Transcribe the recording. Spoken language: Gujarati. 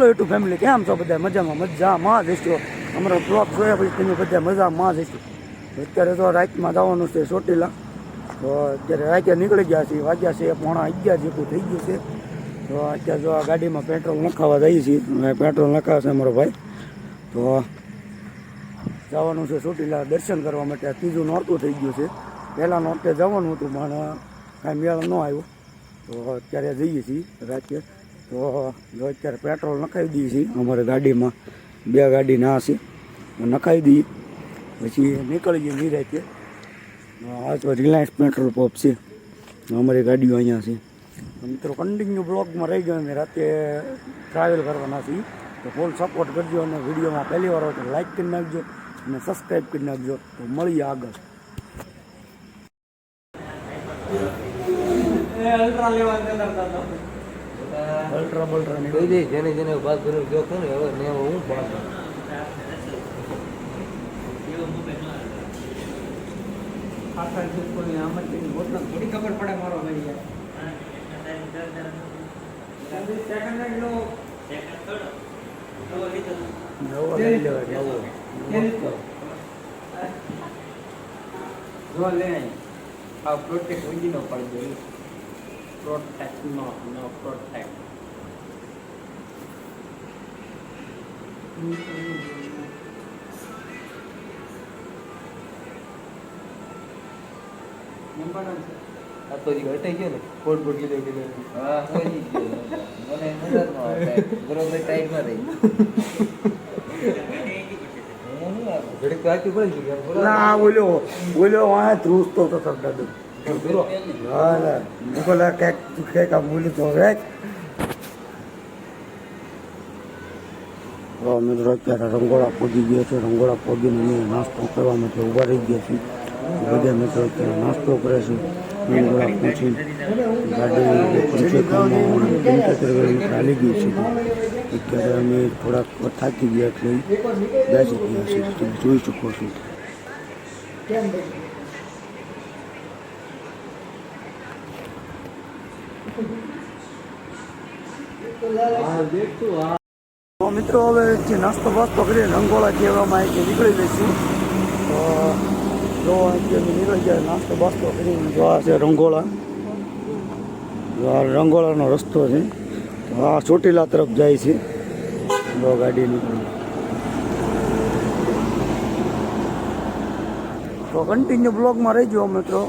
હેલો યુટ્યુબ ફેમિલી, કેમ છો બધા? મજામાં જઈશું. અમારો બ્લોગ જોયા પછી તમે બધા મજામાં જઈશું. અત્યારે તો રાતમાં જવાનું છે ચોટીલા. તો અત્યારે રાતે નીકળી ગયા છીએ, વાગ્યા છે 11:30 જેટલું થઈ ગયું છે. તો અત્યારે જો આ ગાડીમાં પેટ્રોલ નખાવા જઈએ છીએ. પેટ્રોલ નખાવે છે અમારો ભાઈ. તો જવાનું છે ચોટીલા દર્શન કરવા માટે. આ ત્રીજું નોરતું થઈ ગયું છે. પહેલાં નોરતે જવાનું હતું પણ કાંઈ મેળ ન આવ્યો. તો અત્યારે જઈએ છીએ રાતે. તો જો અત્યારે પેટ્રોલ નખાવી દઈએ છીએ અમારે ગાડીમાં. 2 ગાડી ના છે, નખાવી દઈએ પછી નીકળી જઈએ નિરાતે. આ તો રિલાયન્સ પેટ્રોલ પંપ છે, અમારી ગાડીઓ અહીંયા છે. મિત્રો કન્ટિન્યુ બ્લોગમાં રહી ગયો. અમે રાતે ટ્રાવેલ કરવાના છીએ. તો ફૂલ સપોર્ટ કરજો અને વિડીયોમાં પહેલી વાર હોય તો લાઈક કરી નાખજો અને સબસ્ક્રાઈબ કરી નાખજો. તો મળીએ આગળ. અલ્ટ્રા બલ્ટ્રા ને કહી દે જેને જેને વાત કર્યો જો કે હવે ને હું વાત થોડી ખબર પડે મારો ભાઈ આ પ્રોટેક્ટ ઊંધી નો પડે પ્રોટેક્ટ નો પ્રોટેક્ટ આ તો જી હટાઈ ગયો ને કોડ કીધો હા કોઈ ગયો મને નજર નો આવે બરોબર ટાઈટ માં રહી ઘડીક આખી પડી ગઈ ના બોલ્યો વાહ ધ્રુસતો તો સર દાદુ ના ના નિકોલા કેક આ બોલ્યું તો હવે મિત્રો અત્યારે રંગોળા પહોંચી ગયા છે. રંગોળા પહોંચીને અમે નાસ્તો કરવા માટે ઊભા રહી ગયા છીએ. બધા મિત્રો અત્યારે નાસ્તો કરે છે. રંગોળા પહોંચી ગાડી 75 ચાલી ગઈ છે. અત્યારે અમે થોડાક થાકી ગયા એટલે બેસી ગયા છીએ. તમે જોઈ શકો છો. તો મિત્રો હવે જે નાસ્તો બાસ્તો કરી રંગોળા કહેવામાં આવે કે નીકળી જઈશું. તો જો અત્યારે નીકળી જાય નાસ્તો બાસ્તો કરીને. જો આ છે રંગોળા. આ રંગોળાનો રસ્તો છે. તો આ ચોટીલા તરફ જાય છે. જો ગાડી નીકળી. તો કન્ટિન્યુ બ્લોગમાં રહી જાઓ મિત્રો.